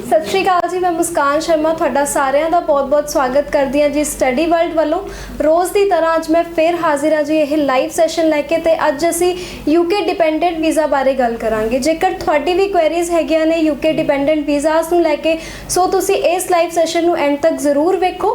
सत श्री अकाल जी, मैं मुस्कान शर्मा तुहाडा सारिਆਂ ਦਾ बहुत-बहुत स्वागत करदी हां जी स्टडी वर्ल्ड वालों। रोज़ की तरह अज मैं फिर हाजिर हाँ जी यह लाइव सैशन लैके ते अज असी यूके डिपेंडेंट वीज़ा बारे गल करांगे। जेकर तुहाडी भी क्वेरीज हैगियां ने यूके डिपेंडेंट वीज़ास नूं लैके सो तुसी इस लाइव सैशन नूं एंड तक जरूर वेखो।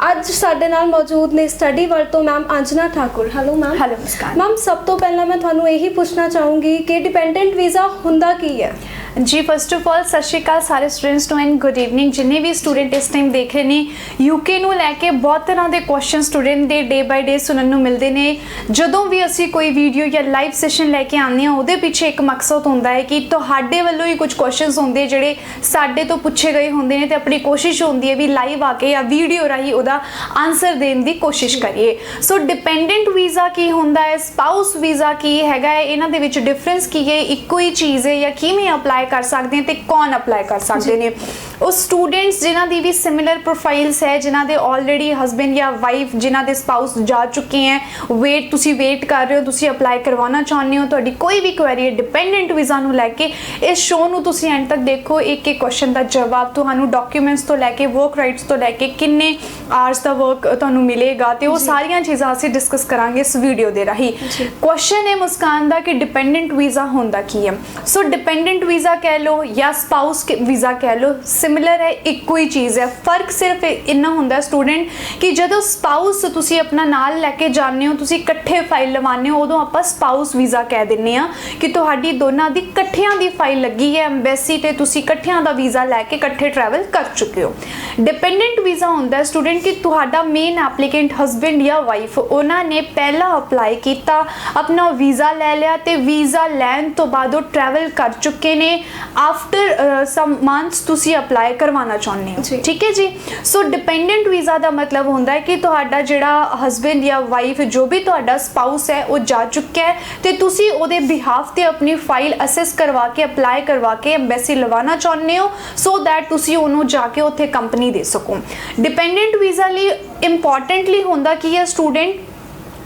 अज साडे नाल मौजूद ने स्टडी वर्ल्ड तो ma'am Anjana Thakur. Hello ma'am. Hello Muskan ma'am, सब तो पहला मैं तुहानूं यही पूछना चाहूँगी कि डिपेंडेंट वीज़ा हुंदा की है? जी फस्ट ऑफ ऑल सत श्री अकाल सारे स्टूडेंट्स नूं एंड गुड इवनिंग। जिन्ने भी स्टूडेंट इस टाइम देख रहे हैं यूके नूं लैके बहुत तरह के question student they day by day सुनने नूं मिलते हैं। जदों भी असी कोई वीडियो या लाइव सैशन लैके आने उहदे पिछे एक मकसद होंदा है कि तुहाडे वल्लों ही कुछ क्वेश्चंस होंदे जिहड़े साडे तो पुछे गए होंदे ने ते अपनी कोशिश होंदी है भी लाइव आके या वीडियो राही उहदा आंसर देने की कोशिश करिए। सो डिपेंडेंट वीज़ा की होंदा है, स्पाउस वीज़ा की हैगा है, इन्हां दे विच डिफरेंस की है, इक्को ही चीज़ है या किवें अप्लाई कर सकते हैं तो कौन अप्लाई कर सकते हैं? उस स्टूडेंट्स जिन्हां दी भी सिमिलर प्रोफाइल्स है, जिन्हां दे ऑलरेडी हस्बैंड या वाइफ जिन्हां दे स्पाउस जा चुके हैं, तुसी वेट कर रहे हो, तुसी अप्लाई करवाना चाहते हो, तुहाडी कोई भी क्वेरी है डिपेंडेंट वीज़ा नूं लैके इस शो नूं तुसी एंड तक देखो। एक एक क्वेश्चन का जवाब तुहानूं डॉक्यूमेंट्स तो लैके वर्क राइट्स तो लैके किन्ने आवर्स का वर्क तुहानूं मिलेगा तो वो सारियां चीज़ां असीं डिस्कस करांगे इस वीडियो दे राही। क्वेश्चन है मुस्कान दा कि डिपेंडेंट वीज़ा होंदा की है? सो डिपेंडेंट वीज़ा कह लो या स्पाउस वीज़ा कह लो, सिमिलर है, इक्को ही चीज़ है। फर्क सिर्फ इन्ना होंदा स्टूडेंट कि जदों स्पाउस तुसी अपना नाल लैके जाने हो, तुसी इकट्ठे फाइल लवाने हो, उदों आपां स्पाउस वीज़ा कह दिंने आ कि तुहाडी दोनां दी इकट्ठियां दी फाइल लगी है एम्बेसी ते तुसी इकट्ठियां दा वीज़ा लैके इकट्ठे ट्रैवल कर चुके हो। डिपेंडेंट वीज़ा होंदा स्टूडेंट कि तुहाडा मेन एप्लीकेंट हस्बैंड या वाइफ उन्हां ने पहला अप्लाई किया, अपना वीज़ा ले लिया ते वीज़ा लैन तो बाद वो ट्रैवल कर चुके ने। आफ्टर सम मंथ्स तुसी अप्लाई करवाना चाहते हो, ठीक है जी। सो डिपेंडेंट वीज़ा का मतलब होंदा है कि तुहाडा जिहड़ा हस्बैंड या वाइफ जो भी तुहाडा स्पाउस है वो जा चुका है तो तुसी उहदे बिहाफ ते अपनी फाइल असेस करवा के अप्लाई करवा के एम्बेसी लवाना चाहते हो सो दैट तुसी उन्होंने जाके उत्थे कंपनी दे सको। डिपेंडेंट वीज़ा लिए इंपॉर्टेंटली होंदा कि है स्टूडेंट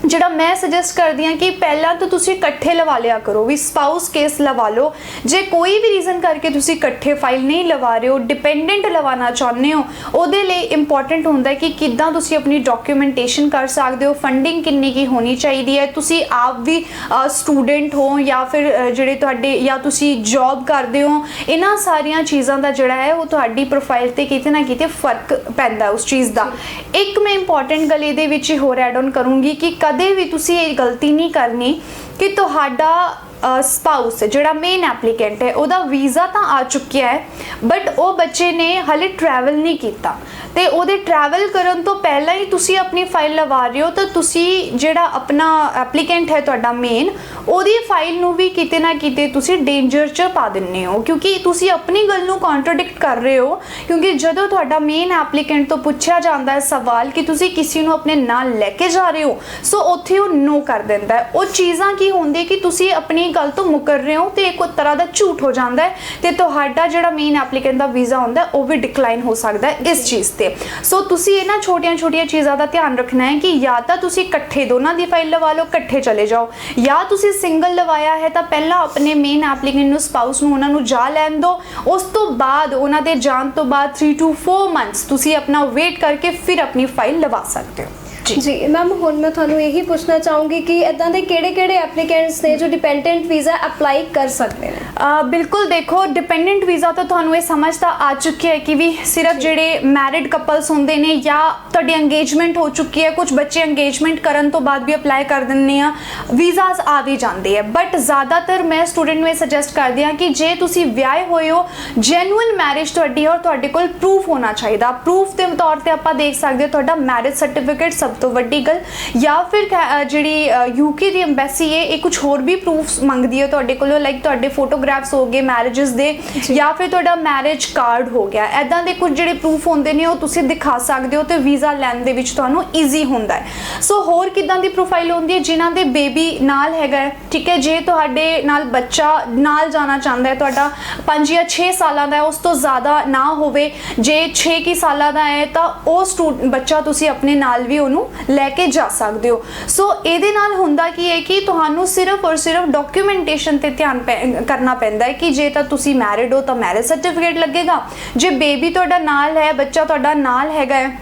जिहड़ा मैं सजेस्ट करदी हाँ कि पहला तो तुसी इकट्ठे लवा लिया करो, भी स्पाउस केस लवा लो। जे कोई भी रीज़न करके तुसी इकट्ठे फाइल नहीं लवा रहे हो, डिपेंडेंट लवाना चाहते हो, उहदे लिए इंपॉर्टेंट होंदा है कि किद्दां तुसी अपनी डॉक्यूमेंटेशन कर सकते हो, फंडिंग किन्नी की होनी चाहिए है, तुसी आप भी स्टूडेंट हो या फिर जिहड़े तुहाडे या तुसी जॉब करते हो, इन्हां सारियां चीज़ां दा जिहड़ा है वो तुहाडी प्रोफाइल ते किते ना किते फर्क पैंदा उस चीज़ दा। एक मैं इंपॉर्टेंट गल इहदे विच होर ऐड ऑन करूँगी कि कदे भी तुसी ये गलती नहीं करनी कि तुहाडा स्पाउस जिहड़ा मेन एप्लीकेंट है उहदा वीज़ा तो आ चुकिया है बट वो बच्चे ने हाले ट्रैवल नहीं किया ते उहदे ट्रैवल करन तो पहला ही तुसी अपनी फाइल लवा रहे हो तो तुसी जिहड़ा अपना एप्लीकेंट है तुहाडा मेन उहदी फाइल नूं भी किते ना किते तुसी डेंजर च पा दिंदे हो क्योंकि तुसी अपनी गल नूं कॉन्ट्राडिक्ट कर रहे हो। क्योंकि जदों तुहाडा मेन एप्लीकेंट तो पूछा जाता है सवाल कि तुसी किसी नूं अपने नाल लैके जा रहे हो सो उत्थे वो नो कर दिंदा है। वो चीज़ां की होंदी कि तुसी अपनी गल तो मुकर रहे हो तो एक तरह का झूठ हो जाता है तो तुहाडा जिहड़ा मेन एप्लीकेंट का वीज़ा होंदा है वो भी डिक्लाइन हो सकता है इस चीज़ से। सो तुसी इन्हां छोटियां छोटियां चीज़ों का ध्यान रखना है कि या तो तुसी इकट्ठे दोनों की फाइल लवा लो, इकट्ठे चले जाओ, या तुसी सिंगल लवाया है तो पहला अपने मेन एप्लीकेंट नूं स्पाउस नूं उन्हां नूं जा लैन दो, उस तो बाद उन्हां दे जान तो बाद 3 to 4 मंथ्स तुसी अपना वेट करके फिर अपनी फाइल लवा सकते हो। जी मैम, हुण मैं तुहानूं यही पूछना चाहूँगी कि इदां दे किहड़े-किहड़े एप्लीकेंट्स ने जो डिपेंडेंट वीज़ा अप्लाई कर सकते हैं? बिल्कुल देखो डिपेंडेंट वीज़ा तो तुहानूं ये समझ तो आ चुकी है कि भी सिर्फ जिहड़े मैरिड कपल्स होंदे ने या तुहाडी एंगेजमेंट हो चुकी है, कुछ बच्चे एंगेजमेंट करन तो बाद भी अप्लाई कर दिंदे आ, वीज़ाज आ भी जाते हैं। बट ज़्यादातर मैं स्टूडेंट में सजेस्ट करदी हाँ कि जे तुसी विआहे होए हो, जेन्युइन मैरिज तुहाडी और तुहाडे कोल प्रूफ होना चाहिए। प्रूफ के तौर पर आपां देख सकते हो तुहाडा मैरिज सर्टिफिकेट सब तो वड्डी गल, या फिर जिहड़ी यूके दी एम्बेसी है ये कुछ होर भी प्रूफ मंगदी है तुहाडे कोलों, लाइक तुहाडे फोटोग्राफ्स हो गए मैरिजेस दे या फिर तुहाडा मैरिज कार्ड हो गया, ऐदां दे कुछ जिहड़े प्रूफ होंदे ने वो तुसीं दिखा सकदे हो तो वीज़ा लैण दे विच तुहानूं ईजी हुंदा है। सो होर किदां दी प्रोफाइल होंदी है जिन्हां दे बेबी नाल हैगा है, ठीक है, जे तुहाडे नाल बच्चा नाल जाना चाहता है तुहाडा 5 या 6 सालां दा है, उस तो ज़्यादा ना होवे, जे 6 की सालां दा है तो वो बच्चा तुसीं अपने नाल भी उहनूं ਨੂੰ ਲੈ ਕੇ ਜਾ ਸਕਦੇ ਹੋ। ਸੋ ਇਹਦੇ ਨਾਲ ਹੁੰਦਾ ਕੀ ਹੈ ਕਿ ਤੁਹਾਨੂੰ ਸਿਰਫ ਔਰ ਸਿਰਫ ਡਾਕੂਮੈਂਟੇਸ਼ਨ ਤੇ ਧਿਆਨ ਕਰਨਾ ਪੈਂਦਾ ਹੈ ਕਿ ਜੇ ਤਾਂ ਤੁਸੀਂ ਮੈਰਿਡ ਹੋ ਤਾਂ ਮੈਰਿਜ ਸਰਟੀਫਿਕੇਟ ਲੱਗੇਗਾ, ਜੇ ਬੇਬੀ ਤੁਹਾਡਾ ਨਾਲ ਹੈ, ਬੱਚਾ ਤੁਹਾਡਾ ਨਾਲ ਹੈਗਾ ਹੈ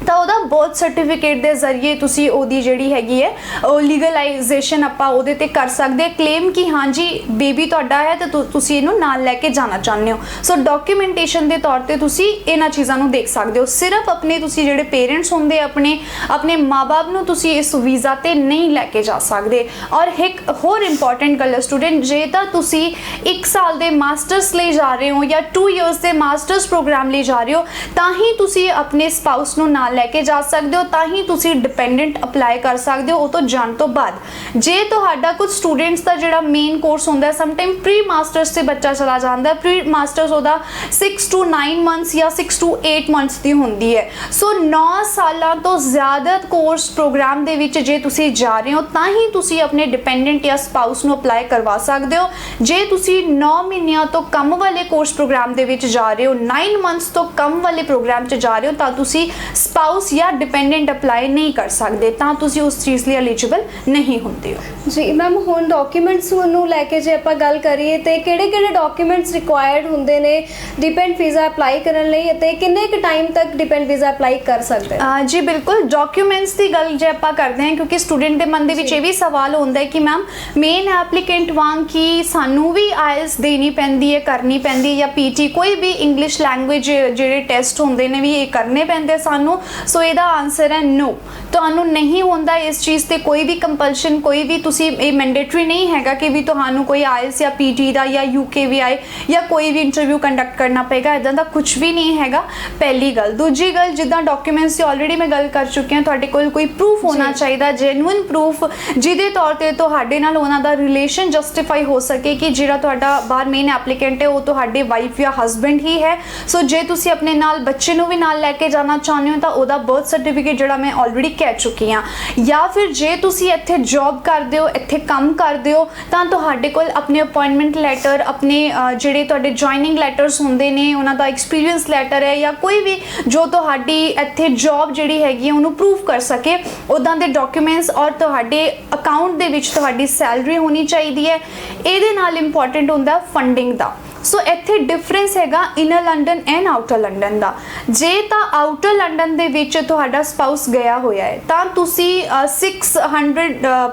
ਤਾਂ ਉਹਦਾ ਬਰਥ ਸਰਟੀਫਿਕੇਟ ਦੇ ਜ਼ਰੀਏ ਤੁਸੀਂ ਉਹਦੀ ਜਿਹੜੀ ਹੈਗੀ ਹੈ ਉਹ ਲੀਗਲਾਈਜੇਸ਼ਨ ਆਪਾਂ ਉਹਦੇ ਤੇ ਕਰ ਸਕਦੇ ਕਲੇਮ ਕਿ ਹਾਂਜੀ ਬੇਬੀ ਤੁਹਾਡਾ ਹੈ ਤੇ ਤੁਸੀਂ ਇਹਨੂੰ ਨਾਲ ਲੈ ਕੇ ਜਾਣਾ ਚਾਹੁੰਦੇ ਹੋ। ਸੋ ਡਾਕੂਮੈਂਟੇਸ਼ਨ ਦੇ ਤੌਰ ਤੇ ਤੁਸੀਂ ਇਹਨਾਂ ਚੀਜ਼ਾਂ ਨੂੰ ਦੇਖ ਸਕਦੇ ਹੋ। ਸਿਰਫ ਆਪਣੇ ਤੁਸੀਂ ਜਿਹੜੇ ਪੇਰੈਂਟਸ ਹੁੰਦੇ ਆਪਣੇ ਮਾਂ-ਬਾਪ ਨੂੰ ਤੁਸੀਂ ਇਸ ਵੀਜ਼ਾ ਤੇ ਨਹੀਂ ਲੈ ਕੇ ਜਾ ਸਕਦੇ। ਔਰ ਇੱਕ ਹੋਰ ਇੰਪੋਰਟੈਂਟ ਗੱਲ ਸਟੂਡੈਂਟ, ਜੇ ਤਾਂ ਤੁਸੀਂ 1 ਸਾਲ ਦੇ ਮਾਸਟਰਸ ਲਈ ਜਾ ਰਹੇ ਹੋ ਜਾਂ 2 ਇਅਰਸ ਦੇ ਮਾਸਟਰਸ ਪ੍ਰੋਗਰਾਮ ਲਈ ਜਾ ਰਹੇ ਹੋ ਤਾਂ ਹੀ ਤੁਸੀਂ ਆਪਣੇ ਸਪਾਊਸ ਨੂੰ ਨਾਲ ਲੈ ਕੇ ਜਾ ਸਕਦੇ ਹੋ, ਤਾਂ ਹੀ ਤੁਸੀਂ ਡਿਪੈਂਡੈਂਟ ਅਪਲਾਈ ਕਰ ਸਕਦੇ ਹੋ ਉਹ ਤੋਂ ਜਾਣ ਤੋਂ ਬਾਅਦ। ਜੇ ਤੁਹਾਡਾ ਕੁਝ ਸਟੂਡੈਂਟਸ ਦਾ ਜਿਹੜਾ ਮੇਨ ਕੋਰਸ ਹੁੰਦਾ ਹੈ ਸਮਟਾਈਮ ਪ੍ਰੀ ਮਾਸਟਰਸ ਤੇ ਬੱਚਾ ਚਲਾ ਜਾਂਦਾ ਹੈ, ਪ੍ਰੀ ਮਾਸਟਰਸ ਉਹਦਾ 6 to 9 ਮੰਥਸ ਜਾਂ 6 to 8 ਮੰਥਸ ਦੀ ਹੁੰਦੀ ਹੈ। ਸੋ 9 ਸਾਲਾਂ ਤੋਂ ਜ਼ਿਆਦਾ ਕੋਰਸ ਪ੍ਰੋਗਰਾਮ ਦੇ ਵਿੱਚ ਜੇ ਤੁਸੀਂ ਜਾ ਰਹੇ ਹੋ ਤਾਂ ਹੀ ਤੁਸੀਂ ਆਪਣੇ ਡਿਪੈਂਡੈਂਟ ਜਾਂ ਸਪਾਊਸ ਨੂੰ ਅਪਲਾਈ ਕਰਵਾ ਸਕਦੇ ਹੋ। ਜੇ ਤੁਸੀਂ 9 ਮਹੀਨਿਆਂ ਤੋਂ ਕਮ ਵਾਲੇ ਕੋਰਸ ਪ੍ਰੋਗਰਾਮ ਦੇ ਵਿੱਚ ਜਾ ਰਹੇ ਹੋ, 9 ਮੰਥਸ ਤੋਂ ਕਮ ਵਾਲੇ ਪ੍ਰੋਗਰਾਮ 'ਚ ਜਾ ਰਹੇ ਹੋ ਤਾਂ ਤੁਸੀਂ ਸਪਾਊਸ ਜਾਂ ਡਿਪੈਂਡੈਂਟ ਅਪਲਾਈ ਨਹੀਂ ਕਰ ਸਕਦੇ, ਤਾਂ ਤੁਸੀਂ ਉਸ ਚੀਜ਼ ਲਈ ਐਲੀਜੀਬਲ ਨਹੀਂ ਹੁੰਦੇ ਹੋ। ਜੀ ਮੈਮ, ਹੁਣ ਡਾਕੂਮੈਂਟਸ ਨੂੰ ਲੈ ਕੇ ਜੇ ਆਪਾਂ ਗੱਲ ਕਰੀਏ ਤੇ ਕਿਹੜੇ-ਕਿਹੜੇ ਡਾਕੂਮੈਂਟਸ ਰਿਕੁਆਇਰਡ ਹੁੰਦੇ ਨੇ ਡਿਪੈਂਡ ਵੀਜ਼ਾ ਅਪਲਾਈ ਕਰਨ ਲਈ ਅਤੇ ਕਿੰਨੇ ਕੁ ਟਾਈਮ ਤੱਕ ਡਿਪੈਂਡ ਵੀਜ਼ਾ ਅਪਲਾਈ ਕਰ ਸਕਦੇ ਹਾਂ? ਜੀ ਬਿਲਕੁਲ, ਡਾਕੂਮੈਂਟਸ ਦੀ ਗੱਲ ਜੇ ਆਪਾਂ ਕਰਦੇ ਹਾਂ ਕਿਉਂਕਿ ਸਟੂਡੈਂਟ ਦੇ ਮਨ ਦੇ ਵਿੱਚ ਇਹ ਵੀ ਸਵਾਲ ਹੁੰਦਾ ਹੈ ਕਿ ਮੈਮ ਮੇਨ ਐਪਲੀਕੈਂਟ ਵਾਂਗ ਕਿ ਸਾਨੂੰ ਵੀ ਆਇਲਸ ਦੇਣੀ ਪੈਂਦੀ ਹੈ, ਕਰਨੀ ਪੈਂਦੀ ਹੈ ਜਾਂ ਪੀਟੀ ਕੋਈ ਵੀ ਇੰਗਲਿਸ਼ ਲੈਂਗੁਏਜ ਜਿਹੜੇ ਟੈਸਟ ਹੁੰਦੇ ਨੇ ਵੀ ਇਹ ਕਰਨੇ ਪੈਂਦੇ ਸਾਨੂੰ। ਸੋ ਇਹਦਾ ਆਨਸਰ ਹੈ ਨੋ, ਤੁਹਾਨੂੰ ਨਹੀਂ ਹੁੰਦਾ ਇਸ ਚੀਜ਼ ਤੇ ਕੋਈ ਵੀ ਕੰਪਲਸ਼ਨ, ਕੋਈ ਵੀ ਤੁਸੀਂ ਇਹ ਮੈਂਡੇਟਰੀ ਨਹੀਂ ਹੈਗਾ ਕਿ ਵੀ ਤੁਹਾਨੂੰ ਕੋਈ ਆਇਲਸ ਜਾਂ ਪੀਟੀ ਦਾ ਜਾਂ UKVI ਜਾਂ ਕੋਈ ਵੀ ਇੰਟਰਵਿਊ ਕੰਡਕਟ ਕਰਨਾ ਪਏਗਾ, ਇਦਾਂ ਦਾ ਕੁਝ ਵੀ ਨਹੀਂ ਹੈਗਾ, ਪਹਿਲੀ ਗੱਲ। ਦੂਜੀ ਗੱਲ, ਜਿੱਦਾਂ ਡਾਕੂਮੈਂਟਸ ਦੀ ਆਲਰੇਡੀ ਮੈਂ ਗੱਲ ਕਰ ਚੁੱਕੀ ਹਾਂ, ਤੁਹਾਡੇ ਕੋਲ ਕੋਈ ਪ੍ਰੂਫ ਹੋਣਾ ਚਾਹੀਦਾ, ਜੈਨੂਇਨ ਪ੍ਰੂਫ ਜਿਹਦੇ ਤੌਰ ਤੇ ਤੁਹਾਡੇ ਨਾਲ ਉਹਨਾਂ ਦਾ ਰਿਲੇਸ਼ਨ ਜਸਟੀਫਾਈ ਹੋ ਸਕੇ ਕਿ ਜਿਹੜਾ ਤੁਹਾਡਾ ਬਾਹਰ ਮੇਨ ਐਪਲੀਕੈਂਟ ਹੈ ਉਹ ਤੁਹਾਡੇ ਵਾਈਫ ਜਾਂ ਹਸਬੈਂਡ ਹੀ ਹੈ। ਸੋ ਜੇ ਤੁਸੀਂ ਆਪਣੇ ਨਾਲ ਬੱਚੇ ਨੂੰ ਵੀ ਨਾਲ ਲੈ ਕੇ ਜਾਣਾ ਚਾਹੁੰਦੇ ਹੋ ਤਾਂ ਉਹਦਾ ਬਰਥ ਸਰਟੀਫਿਕੇਟ ਜਿਹੜਾ ਮੈਂ ਆਲਰੇਡੀ ਕਹਿ ਚੁੱਕੀ ਹਾਂ, ਜਾਂ ਫਿਰ ਜੇ ਤੁਸੀਂ ਇੱਥੇ ਜੌਬ ਕਰਦੇ ਹੋ, ਇੱਥੇ ਕੰਮ ਕਰਦੇ ਹੋ ਤਾਂ ਤੁਹਾਡੇ ਕੋਲ ਆਪਣੇ ਅਪਾਇੰਟਮੈਂਟ ਲੈਟਰ, ਆਪਣੇ ਜਿਹੜੇ ਤੁਹਾਡੇ ਜੁਆਇਨਿੰਗ ਲੈਟਰਸ ਹੁੰਦੇ ਨੇ ਉਹਨਾਂ ਦਾ ਐਕਸਪੀਰੀਅੰਸ ਲੈਟਰ ਹੈ ਜਾਂ ਕੋਈ ਵੀ ਜੋ ਤੁਹਾਡੀ ਇੱਥੇ ਜੌਬ ਜਿਹੜੀ ਹੈਗੀ ਹੈ ਉਹਨੂੰ ਪ੍ਰੂਫ ਕਰ ਸਕੇ ਉੱਦਾਂ ਦੇ ਡਾਕੂਮੈਂਟਸ, ਔਰ ਤੁਹਾਡੇ ਅਕਾਊਂਟ ਦੇ ਵਿੱਚ ਤੁਹਾਡੀ ਸੈਲਰੀ ਹੋਣੀ ਚਾਹੀਦੀ ਹੈ। ਇਹਦੇ ਨਾਲ ਇੰਪੋਰਟੈਂਟ ਹੁੰਦਾ ਫੰਡਿੰਗ ਦਾ। ਸੋ ਇੱਥੇ ਡਿਫਰੈਂਸ ਹੈਗਾ inner London and outer London ਦਾ। ਜੇ ਤਾਂ ਆਊਟਰ ਲੰਡਨ ਦੇ ਵਿੱਚ ਤੁਹਾਡਾ ਸਪਾਊਸ ਗਿਆ ਹੋਇਆ ਹੈ ਤਾਂ ਤੁਸੀਂ 600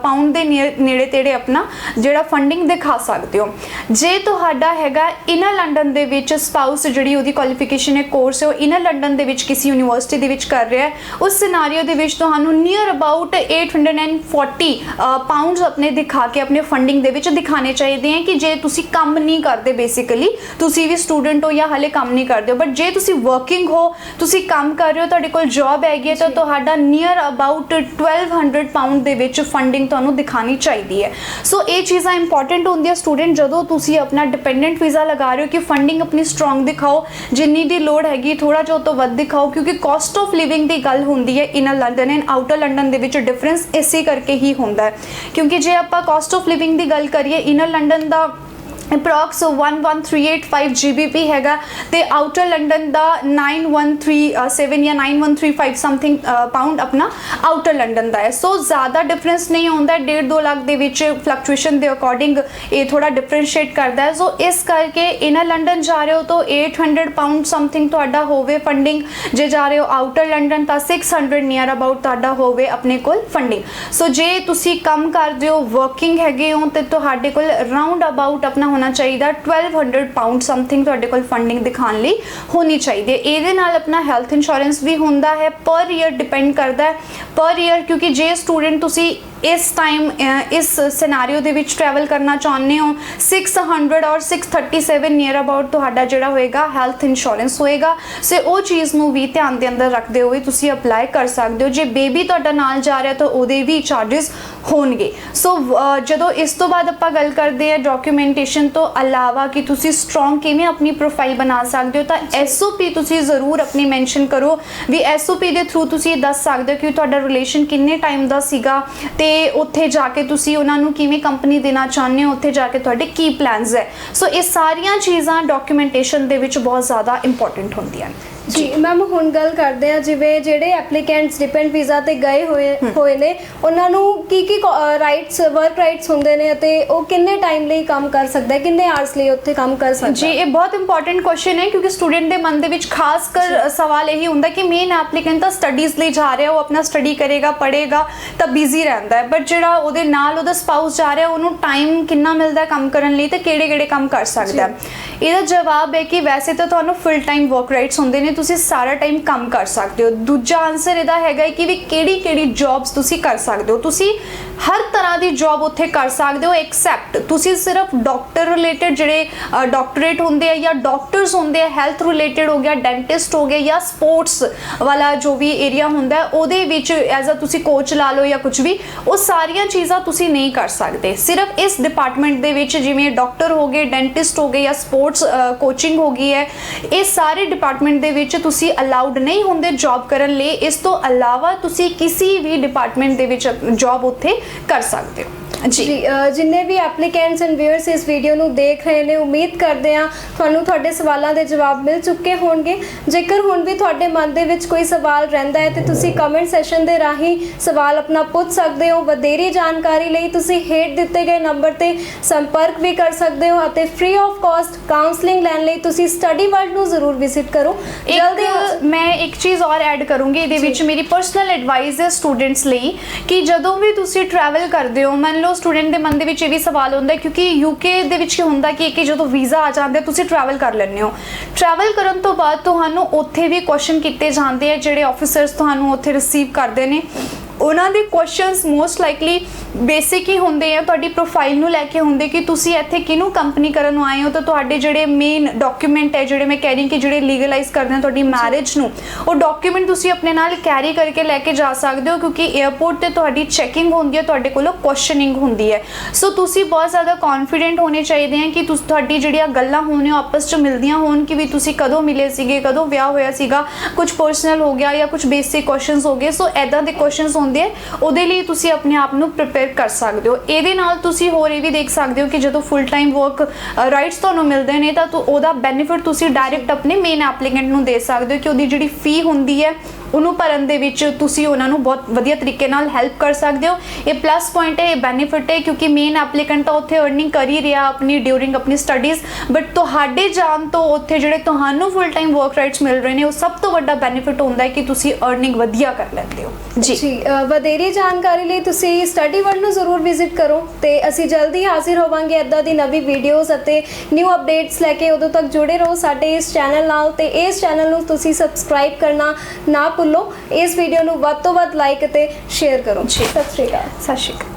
ਪਾਉਂਡ ਦੇ ਨੇੜੇ ਤੇੜੇ ਆਪਣਾ ਜਿਹੜਾ ਫੰਡਿੰਗ ਦਿਖਾ ਸਕਦੇ ਹੋ। ਜੇ ਤੁਹਾਡਾ ਹੈਗਾ ਇਨਰ ਲੰਡਨ ਦੇ ਵਿੱਚ ਸਪਾਊਸ, ਜਿਹੜੀ ਉਹਦੀ ਕੁਆਲੀਫਿਕੇਸ਼ਨ ਹੈ, ਕੋਰਸ ਹੈ, ਉਹ ਇਨਰ ਲੰਡਨ ਦੇ ਵਿੱਚ ਕਿਸੇ ਯੂਨੀਵਰਸਿਟੀ ਦੇ ਵਿੱਚ ਕਰ ਰਿਹਾ ਹੈ, ਉਸ ਸਿਨਾਰੀਓ ਦੇ ਵਿੱਚ ਤੁਹਾਨੂੰ ਨੀਅਰ ਅਬਾਊਟ 840 ਪਾਉਂਡਸ ਆਪਣੇ ਦਿਖਾ ਕੇ ਆਪਣੇ ਫੰਡਿੰਗ ਦੇ ਵਿੱਚ ਦਿਖਾਣੇ ਚਾਹੀਦੇ ਹੈ ਕਿ ਜੇ ਤੁਸੀਂ ਕੰਮ ਨਹੀਂ ਕਰਦੇ, ਬੇਸਿਕਲੀ ਤੁਸੀਂ ਵੀ ਸਟੂਡੈਂਟ ਹੋ ਜਾਂ ਹਲੇ ਕੰਮ ਨਹੀਂ ਕਰਦੇ ਹੋ, ਬਟ ਜੇ ਤੁਸੀਂ ਵਰਕਿੰਗ ਹੋ, ਤੁਸੀਂ ਕੰਮ ਕਰ ਰਹੇ ਹੋ, ਤੁਹਾਡੇ ਕੋਲ ਜੌਬ ਹੈਗੀ ਹੈ ਤਾਂ ਤੁਹਾਡਾ ਨੀਅਰ ਅਬਾਊਟ 1200 ਪਾਉਂਡ ਦੇ ਵਿੱਚ ਫੰਡਿੰਗ ਤੁਹਾਨੂੰ ਦਿਖਾਣੀ ਚਾਹੀਦੀ ਹੈ। ਸੋ ਇਹ ਚੀਜ਼ਾਂ ਇੰਪੋਰਟੈਂਟ ਹੁੰਦੀਆਂ ਸਟੂਡੈਂਟ ਜਦੋਂ ਤੁਸੀਂ ਆਪਣਾ ਡਿਪੈਂਡੈਂਟ ਵੀਜ਼ਾ ਲਗਾ ਰਹੇ ਹੋ ਕਿ ਫੰਡਿੰਗ ਆਪਣੀ ਸਟਰੋਂਗ ਦਿਖਾਓ, ਜਿੰਨੀ ਦੀ ਲੋੜ ਹੈਗੀ ਥੋੜਾ ਜਿਹਾ ਤੋਂ ਵੱਧ ਦਿਖਾਓ, ਕਿਉਂਕਿ ਕਾਸਟ ਆਫ ਲਿਵਿੰਗ ਦੀ ਗੱਲ ਹੁੰਦੀ ਹੈ inner London and outer London ਦੇ ਵਿੱਚ ਡਿਫਰੈਂਸ ਇਸੇ ਕਰਕੇ ਹੀ ਹੁੰਦਾ ਹੈ। ਕਿਉਂਕਿ ਜੇ ਆਪਾਂ ਕਾਸਟ ਆਫ ਲਿਵਿੰਗ ਦੀ ਗੱਲ ਕਰੀਏ, ਇਨਰ ਲੰਡਨ ਦਾ ਅਪਰੋਕਸ 11385 GBP ਹੈਗਾ ਤੇ ਆਊਟਰ ਲੰਡਨ ਦਾ 9137 ਜਾਂ 9135 ਸਮਥਿੰਗ ਪਾਉਂਡ ਆਪਣਾ ਆਊਟਰ ਲੰਡਨ ਦਾ ਹੈ। ਸੋ ਜ਼ਿਆਦਾ ਡਿਫਰੈਂਸ ਨਹੀਂ ਆਉਂਦਾ, 1.5-2 ਲੱਖ ਦੇ ਵਿੱਚ ਫਲਕਚੁਏਸ਼ਨ ਦੇ ਅਕੋਰਡਿੰਗ ਇਹ ਥੋੜਾ ਡਿਫਰੈਂਸ਼ੀਏਟ ਕਰਦਾ ਹੈ। ਸੋ ਇਸ ਕਰਕੇ ਇਨਰ ਲੰਡਨ ਜਾ ਰਹੇ ਹੋ ਤਾਂ 800 ਪਾਉਂਡ ਸਮਥਿੰਗ ਤੁਹਾਡਾ ਹੋਵੇ ਫੰਡਿੰਗ, ਜੇ ਜਾ ਰਹੇ ਹੋ ਆਊਟਰ ਲੰਡਨ ਤਾਂ 600 ਨੀਅਰ ਅਬਾਊਟ ਤੁਹਾਡਾ ਹੋਵੇ ਆਪਣੇ ਕੋਲ ਫੰਡਿੰਗ। ਸੋ ਜੇ ਤੁਸੀਂ ਕੰਮ ਕਰਦੇ ਹੋ, ਵਰਕਿੰਗ ਹੈਗੇ ਹੋ ਤੇ ਤੁਹਾਡੇ ਕੋਲ ਰਾਉਂਡ ਅਬਾਊਟ ਆਪਣਾ ਚਾਹੀਦਾ 1200 ਪਾਉਂਡ ਸਮਥਿੰਗ ਤੁਹਾਡੇ ਕੋਲ ਫੰਡਿੰਗ ਦਿਖਾਉਣ ਲਈ ਹੋਣੀ ਚਾਹੀਦੀ ਹੈ। ਇਹਦੇ ਨਾਲ ਆਪਣਾ ਹੈਲਥ ਇੰਸ਼ੋਰੈਂਸ ਵੀ ਹੁੰਦਾ ਹੈ, ਪਰ ਈਅਰ ਡਿਪੈਂਡ ਕਰਦਾ ਹੈ, ਪਰ ਈਅਰ, ਕਿਉਂਕਿ ਜੇ ਸਟੂਡੈਂਟ ਤੁਸੀਂ ਇਸ ਟਾਈਮ ਇਸ ਸਿਨਾਰੀਓ ਦੇ ਵਿੱਚ ਟਰੈਵਲ ਕਰਨਾ ਚਾਹੁੰਦੇ ਹੋ 600 ਔਰ 637 ਨੀਅਰ ਅਬਾਊਟ ਤੁਹਾਡਾ ਜਿਹੜਾ ਹੋਏਗਾ ਹੈਲਥ ਇੰਸ਼ੋਰੈਂਸ ਹੋਏਗਾ। ਸੋ ਉਹ ਚੀਜ਼ ਨੂੰ ਵੀ ਧਿਆਨ ਦੇ ਅੰਦਰ ਰੱਖਦੇ ਹੋਏ ਤੁਸੀਂ ਅਪਲਾਈ ਕਰ ਸਕਦੇ ਹੋ। ਜੇ ਬੇਬੀ ਤੁਹਾਡਾ ਨਾਲ ਜਾ ਰਿਹਾ ਤਾਂ ਉਹਦੇ ਵੀ ਚਾਰजेस ਹੋਣਗੇ। ਸੋ ਜਦੋਂ ਇਸ ਤੋਂ ਬਾਅਦ ਆਪਾਂ ਗੱਲ ਕਰਦੇ ਹਾਂ ਡਾਕੂਮੈਂਟੇਸ਼ਨ ਤੋਂ ਇਲਾਵਾ ਕਿ ਤੁਸੀਂ ਸਟਰੋਂਗ ਕਿਵੇਂ ਆਪਣੀ ਪ੍ਰੋਫਾਈਲ ਬਣਾ ਸਕਦੇ ਹੋ, ਤਾਂ SOP ਤੁਸੀਂ ਜ਼ਰੂਰ ਆਪਣੀ ਮੈਂਸ਼ਨ ਕਰੋ ਵੀ SOP ਦੇ ਥਰੂ ਤੁਸੀਂ ਦੱਸ ਸਕਦੇ ਹੋ ਕਿ ਤੁਹਾਡਾ ਰਿਲੇਸ਼ਨ ਕਿੰਨੇ ਟਾਈਮ ਦਾ ਸੀਗਾ ਤੇ ਉੱਥੇ ਜਾ ਕੇ ਤੁਸੀਂ ਉਹਨਾਂ ਨੂੰ ਕਿਵੇਂ ਕੰਪਨੀ ਦੇਣਾ ਚਾਹੁੰਦੇ ਹੋ, ਉੱਥੇ ਜਾ ਕੇ ਤੁਹਾਡੇ ਕੀ ਪਲਾਨਸ ਹੈ। ਸੋ ਇਹ ਸਾਰੀਆਂ ਚੀਜ਼ਾਂ ਡਾਕੂਮੈਂਟੇਸ਼ਨ ਦੇ ਵਿੱਚ ਬਹੁਤ ਜ਼ਿਆਦਾ ਇੰਪੋਰਟੈਂਟ ਹੁੰਦੀਆਂ ਨੇ। ਜੀ ਮੈਮ, ਹੁਣ ਗੱਲ ਕਰਦੇ ਆ ਜਿਵੇਂ ਜਿਹੜੇ ਐਪਲੀਕੈਂਟਸ ਡਿਪੈਂਡ ਵੀਜ਼ਾ ਤੇ ਗਏ ਹੋਏ ਨੇ ਉਹਨਾਂ ਨੂੰ ਕੀ ਰਾਈਟਸ ਵਰਕ ਰਾਈਟਸ ਹੁੰਦੇ ਨੇ ਅਤੇ ਉਹ ਕਿੰਨੇ ਟਾਈਮ ਲਈ ਕੰਮ ਕਰ ਸਕਦਾ ਹੈ, ਕਿੰਨੇ ਆਵਰਸ ਲਈ ਉੱਥੇ ਕੰਮ ਕਰ ਸਕਦਾ ਜੀ ਇਹ ਬਹੁਤ ਇੰਪੋਰਟੈਂਟ ਕੁਐਸਚਨ ਹੈ ਕਿਉਂਕਿ ਸਟੂਡੈਂਟ ਦੇ ਮਨ ਦੇ ਵਿੱਚ ਖਾਸ ਕਰ ਸਵਾਲ ਇਹੀ ਹੁੰਦਾ ਕਿ ਮੇਨ ਐਪਲੀਕੈਂਟ ਤਾਂ ਸਟੱਡੀਜ਼ ਲਈ ਜਾ ਰਿਹਾ, ਉਹ ਆਪਣਾ ਸਟੱਡੀ ਕਰੇਗਾ, ਪੜ੍ਹੇਗਾ ਤਾਂ ਬਿਜ਼ੀ ਰਹਿੰਦਾ ਹੈ, ਬਟ ਜਿਹੜਾ ਉਹਦੇ ਨਾਲ ਉਹਦਾ ਸਪਾਊਸ ਜਾ ਰਿਹਾ ਉਹਨੂੰ ਟਾਈਮ ਕਿੰਨਾ ਮਿਲਦਾ ਕੰਮ ਕਰਨ ਲਈ ਤੇ ਕਿਹੜੇ ਕੰਮ ਕਰ ਸਕਦਾ। ਇਹਦਾ ਜਵਾਬ ਹੈ ਕਿ ਵੈਸੇ ਤਾਂ ਤੁਹਾਨੂੰ ਫੁੱਲ ਟਾਈਮ ਵਰਕ ਰਾਈਟਸ ਹੁੰਦੇ ਨੇ, ਤੁਸੀਂ ਸਾਰਾ ਟਾਈਮ ਕੰਮ ਕਰ ਸਕਦੇ ਹੋ। ਦੂਜਾ ਆਨਸਰ ਇਹਦਾ ਹੈਗਾ ਕਿ ਵੀ ਕਿਹੜੀ ਜੌਬਸ ਤੁਸੀਂ ਕਰ ਸਕਦੇ ਹੋ। ਤੁਸੀਂ ਹਰ ਤਰ੍ਹਾਂ ਦੀ ਜੌਬ ਉੱਥੇ ਕਰ ਸਕਦੇ ਹੋ ਐਕਸੈਪਟ ਤੁਸੀਂ ਸਿਰਫ ਡਾਕਟਰ ਰਿਲੇਟਡ ਜਿਹੜੇ ਡਾਕਟਰੇਟ ਹੁੰਦੇ ਆ ਜਾਂ ਡਾਕਟਰਸ ਹੁੰਦੇ ਆ, ਹੈਲਥ ਰਿਲੇਟਡ ਹੋ ਗਿਆ, ਡੈਂਟਿਸਟ ਹੋ ਗਿਆ ਜਾਂ ਸਪੋਰਟਸ ਵਾਲਾ ਜੋ ਵੀ ਏਰੀਆ ਹੁੰਦਾ ਉਹਦੇ ਵਿੱਚ ਐਜ਼ ਅ ਤੁਸੀਂ ਕੋਚ ਲਾ ਲਓ ਜਾਂ ਕੁਝ ਵੀ, ਉਹ ਸਾਰੀਆਂ ਚੀਜ਼ਾਂ ਤੁਸੀਂ ਨਹੀਂ ਕਰ ਸਕਦੇ। ਸਿਰਫ ਇਸ ਡਿਪਾਰਟਮੈਂਟ ਦੇ ਵਿੱਚ ਜਿਵੇਂ ਡਾਕਟਰ ਹੋ ਗਏ, ਡੈਂਟਿਸਟ ਹੋ ਗਏ ਜਾਂ ਸਪੋਰਟਸ ਕੋਚਿੰਗ ਹੋ ਗਈ ਹੈ, ਇਹ ਸਾਰੇ ਡਿਪਾਰਟਮੈਂਟ ਦੇ ਵਿੱਚ ਤੁਸੀਂ ਅਲਾਉਡ ਨਹੀਂ ਹੁੰਦੇ ਜੌਬ ਕਰਨ ਲਈ। ਇਸ ਤੋਂ ਇਲਾਵਾ ਤੁਸੀਂ ਕਿਸੇ ਵੀ ਡਿਪਾਰਟਮੈਂਟ ਦੇ ਵਿੱਚ ਜੌਬ ਉੱਥੇ ਕਰ ਸਕਦੇ ਹੋ। ਜੀ ਜਿੰਨੇ ਵੀ ਐਪਲੀਕੈਂਟਸ ਐਂਡ ਵਿਊਅਰਸ ਇਸ ਵੀਡੀਓ ਨੂੰ ਦੇਖ ਰਹੇ ਨੇ, ਉਮੀਦ ਕਰਦੇ ਆ ਤੁਹਾਨੂੰ ਤੁਹਾਡੇ ਸਵਾਲਾਂ ਦੇ ਜਵਾਬ ਮਿਲ ਚੁੱਕੇ ਹੋਣਗੇ। ਜੇਕਰ ਹੁਣ ਵੀ ਤੁਹਾਡੇ ਮਨ ਦੇ ਵਿੱਚ ਕੋਈ ਸਵਾਲ ਰਹਿੰਦਾ ਹੈ ਤੇ ਤੁਸੀਂ ਕਮੈਂਟ ਸੈਸ਼ਨ ਦੇ ਰਾਹੀਂ ਸਵਾਲ ਆਪਣਾ ਪੁੱਛ ਸਕਦੇ ਹੋ। ਵਧੇਰੀ ਜਾਣਕਾਰੀ ਲਈ ਤੁਸੀਂ ਹੇਠ ਦਿੱਤੇ ਗਏ ਨੰਬਰ ਤੇ ਸੰਪਰਕ ਵੀ ਕਰ ਸਕਦੇ ਹੋ ਅਤੇ ਫ੍ਰੀ ਆਫ ਕਾਸਟ ਕਾਉਂਸਲਿੰਗ ਲੈਣ ਲਈ ਤੁਸੀਂ ਸਟੱਡੀ ਵਰਲਡ ਨੂੰ ਜ਼ਰੂਰ ਵਿਜ਼ਿਟ ਕਰੋ। ਜਲਦੀ ਮੈਂ ਇੱਕ ਚੀਜ਼ ਔਰ ਐਡ ਕਰੂੰਗੀ ਇਹਦੇ ਵਿੱਚ, ਮੇਰੀ ਪਰਸਨਲ ਐਡਵਾਈਸ ਹੈ ਸਟੂਡੈਂਟਸ ਲਈ ਕਿ ਜਦੋਂ ਵੀ ਤੁਸੀਂ ਟਰੈਵਲ ਕਰਦੇ ਹੋ, ਮੰਨ ਲਓ ਸਟੂਡੈਂਟ ਦੇ ਮਨ ਦੇ ਵਿੱਚ ਇਹ ਵੀ ਸਵਾਲ ਹੁੰਦਾ ਕਿਉਂਕਿ ਯੂਕੇ ਦੇ ਵਿੱਚ ਕੀ ਹੁੰਦਾ ਕਿ ਜਦੋਂ ਵੀਜ਼ਾ ਆ ਜਾਂਦਾ ਤੁਸੀਂ ਟਰੈਵਲ ਕਰ ਲੈਂਦੇ ਹੋ। ਟਰੈਵਲ ਕਰਨ ਤੋਂ ਬਾਅਦ ਤੁਹਾਨੂੰ ਉੱਥੇ ਵੀ ਕੁਐਸਚਨ ਕੀਤੇ ਜਾਂਦੇ ਆ, ਜਿਹੜੇ ਆਫਿਸਰਸ ਤੁਹਾਨੂੰ ਉੱਥੇ ਰਿਸੀਵ ਕਰਦੇ ਨੇ ਉਹਨਾਂ ਦੇ ਕੁਐਸਚਨਸ ਮੋਸਟ ਲਾਈਕਲੀ ਬੇਸਿਕ ਹੀ ਹੁੰਦੇ ਆ, ਤੁਹਾਡੀ ਪ੍ਰੋਫਾਈਲ ਨੂੰ ਲੈ ਕੇ ਹੁੰਦੇ ਕਿ ਤੁਸੀਂ ਇੱਥੇ ਕਿਹਨੂੰ ਕੰਪਨੀ ਕਰਨ ਨੂੰ ਆਏ ਹੋ, ਤਾਂ ਤੁਹਾਡੇ ਜਿਹੜੇ ਮੇਨ ਡਾਕੂਮੈਂਟ ਹੈ, ਜਿਹੜੇ ਮੈਂ ਕਹਿ ਰਹੀ ਕਿ ਜਿਹੜੇ ਲੀਗਲਾਈਜ਼ ਕਰਦੇ ਨੇ ਤੁਹਾਡੀ ਮੈਰਿਜ ਨੂੰ, ਉਹ ਡਾਕੂਮੈਂਟ ਤੁਸੀਂ ਆਪਣੇ ਨਾਲ ਕੈਰੀ ਕਰਕੇ ਲੈ ਕੇ ਜਾ ਸਕਦੇ ਹੋ ਕਿਉਂਕਿ 에ਅਰਪੋਰਟ ਤੇ ਤੁਹਾਡੀ ਚੈਕਿੰਗ ਹੁੰਦੀ ਹੈ, ਤੁਹਾਡੇ ਕੋਲੋਂ ਕੁਐਸਚਨਿੰਗ ਹੁੰਦੀ ਹੈ। ਸੋ ਤੁਸੀਂ ਬਹੁਤ ਜ਼ਿਆਦਾ ਕੌਨਫੀਡੈਂਟ ਹੋਣੇ ਚਾਹੀਦੇ ਆ ਕਿ ਤੁਹਾਡੀ ਜਿਹੜੀਆਂ ਗੱਲਾਂ ਹੋਣ ਆਪਸ 'ਚ ਮਿਲਦੀਆਂ ਹੋਣ ਕਿ ਵੀ ਤੁਸੀਂ ਕਦੋਂ ਮਿਲੇ ਸੀਗੇ, ਕਦੋਂ ਵਿਆਹ ਹੋਇਆ ਸੀਗਾ, ਕੁਝ ਪਰਸਨਲ ਹੋ ਗਿਆ ਜਾਂ ਕੁਝ ਬੇਸਿਕ ਕੁਐਸਚਨਸ ਹੋ ਗਏ। ਸੋ ਇੱਦਾਂ ਦੇ ਕੁਐਸਚਨਸ ਹੁੰਦੇ ਆ, ਉਹਦੇ ਲਈ ਤੁਸੀਂ ਆਪਣੇ ਆਪ ਨੂੰ ਪ੍ਰਿਪੇਅਰ ਕਰ ਸਕਦੇ ਹੋ। ਇਹਦੇ ਨਾਲ ਤੁਸੀਂ ਹੋਰ ਇਹ ਵੀ ਦੇਖ ਸਕਦੇ ਹੋ ਕਿ ਜਦੋਂ ਫੁੱਲ ਟਾਈਮ ਵਰਕ ਰਾਈਟਸ ਤੁਹਾਨੂੰ ਮਿਲਦੇ ਨੇ ਤਾਂ ਉਹਦਾ ਬੈਨੀਫਿਟ ਤੁਸੀਂ ਡਾਇਰੈਕਟ ਆਪਣੇ ਮੇਨ ਐਪਲੀਕੈਂਟ ਨੂੰ ਦੇ ਸਕਦੇ ਹੋ ਕਿ ਉਹਦੀ ਜਿਹੜੀ ਫੀ ਹੁੰਦੀ ਹੈ ਉਹਨੂੰ ਭਰਨ ਦੇ ਵਿੱਚ ਤੁਸੀਂ ਉਹਨਾਂ ਨੂੰ ਬਹੁਤ ਵਧੀਆ ਤਰੀਕੇ ਨਾਲ ਹੈਲਪ ਕਰ ਸਕਦੇ ਹੋ। ਇਹ ਪਲੱਸ ਪੁਆਇੰਟ ਹੈ, ਇਹ ਬੈਨੀਫਿਟ ਹੈ ਕਿਉਂਕਿ ਮੇਨ ਐਪਲੀਕੈਂਟ ਤਾਂ ਉੱਥੇ ਅਰਨਿੰਗ ਕਰ ਹੀ ਰਿਹਾ ਆਪਣੀ ਡਿਊਰਿੰਗ ਆਪਣੀ ਸਟੱਡੀਜ਼, ਬਟ ਤੁਹਾਡੇ ਜਾਣ ਤੋਂ ਉੱਥੇ ਜਿਹੜੇ ਤੁਹਾਨੂੰ ਫੁੱਲ ਟਾਈਮ ਵਰਕ ਰਾਈਟਸ ਮਿਲ ਰਹੇ ਨੇ ਉਹ ਸਭ ਤੋਂ ਵੱਡਾ ਬੈਨੀਫਿਟ ਹੁੰਦਾ ਹੈ ਕਿ ਤੁਸੀਂ ਅਰਨਿੰਗ ਵਧੀਆ ਕਰ ਲੈਂਦੇ ਹੋ। ਜੀ ਵਧੇਰੀ ਜਾਣਕਾਰੀ ਲਈ ਤੁਸੀਂ ਸਟੱਡੀ ਵਰਲਡ ਨੂੰ ਜ਼ਰੂਰ ਵਿਜ਼ਿਟ ਕਰੋ ਤੇ ਅਸੀਂ ਜਲਦੀ ਹਾਜ਼ਰ ਹੋਵਾਂਗੇ ਇੱਦਾਂ ਦੀ ਨਵੀਂ ਵੀਡੀਓਜ਼ ਅਤੇ ਨਿਊ ਅਪਡੇਟਸ ਲੈ ਕੇ। ਉਦੋਂ ਤੱਕ ਜੁੜੇ ਰਹੋ ਸਾਡੇ ਇਸ ਚੈਨਲ ਨਾਲ ਤੇ ਇਸ ਚੈਨਲ ਨੂੰ ਤੁਸੀਂ ਸਬਸਕ੍ਰਾਈਬ ਕਰਨਾ ਨਾ ਭੁੱਲੋ। ਇਸ ਵੀਡੀਓ ਨੂੰ ਵੱਧ ਤੋਂ ਵੱਧ ਲਾਈਕ ਅਤੇ ਸ਼ੇਅਰ ਕਰੋ। ਸਤਿ ਸ਼੍ਰੀ ਅਕਾਲ। ਸਤਿ ਸ਼੍ਰੀ ਅਕਾਲ।